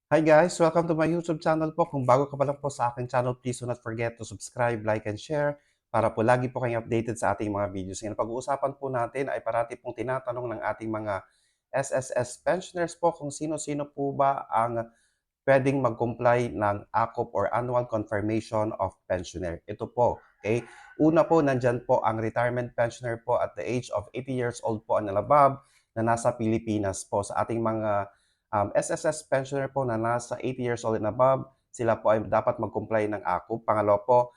Hi guys! Welcome to my YouTube channel po. Kung bago ka pa lang po sa aking channel, please do not forget to subscribe, like, and share para po lagi po kayong updated sa ating mga videos. Ngayon, pag-uusapan po natin ay parati pong tinatanong ng ating mga SSS pensioners po kung sino-sino po ba ang pwedeng mag-comply ng ACOP or Annual Confirmation of Pensioner. Ito po, okay? Una po, nandyan po ang retirement pensioner po at the age of 80 years old po and above na nasa Pilipinas po. Sa ating mga SSS pensioner po na nasa 80 years old and above, sila po ay dapat mag-comply ng ACOP. Pangalawa po,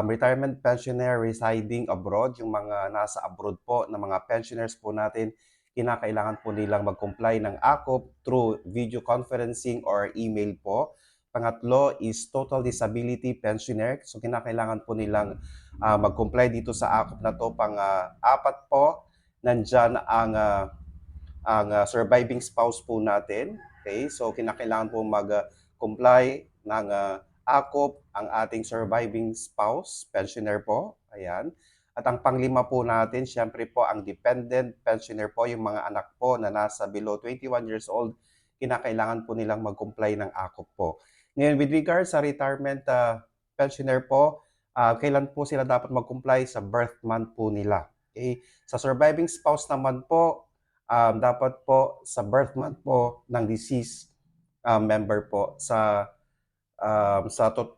retirement pensioner residing abroad, yung mga nasa abroad po na mga pensioners po natin, kinakailangan po nilang mag-comply ng ACOP through video conferencing or email po. Pangatlo is total disability pensioner. So kinakailangan po nilang mag-comply dito sa ACOP na to. Pang-apat po, nandyan ang surviving spouse po natin. Okay? So kinakailangan po mag-comply ng ACOP ang ating surviving spouse, pensioner po. Ayan. At ang panglima po natin, syempre po ang dependent pensioner po, yung mga anak po na nasa below 21 years old, kinakailangan po nilang mag-comply ng ACOP po. Ngayon, with regards sa retirement pensioner po, kailan po sila dapat mag-comply? Sa birth month po nila. Okay? Sa surviving spouse naman po, dapat po sa birth month po ng deceased member po. Sa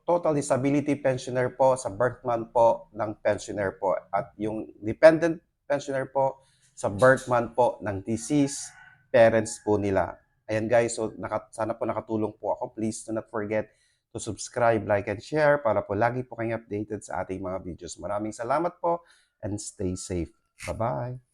total disability pensioner po, sa birth month po ng pensioner po. At yung dependent pensioner po, sa birth month po ng deceased parents po nila. Ayan guys, so sana po nakatulong po ako. Please do not forget to subscribe, like, and share para po lagi po kayong updated sa ating mga videos. Maraming salamat po and stay safe. Bye-bye!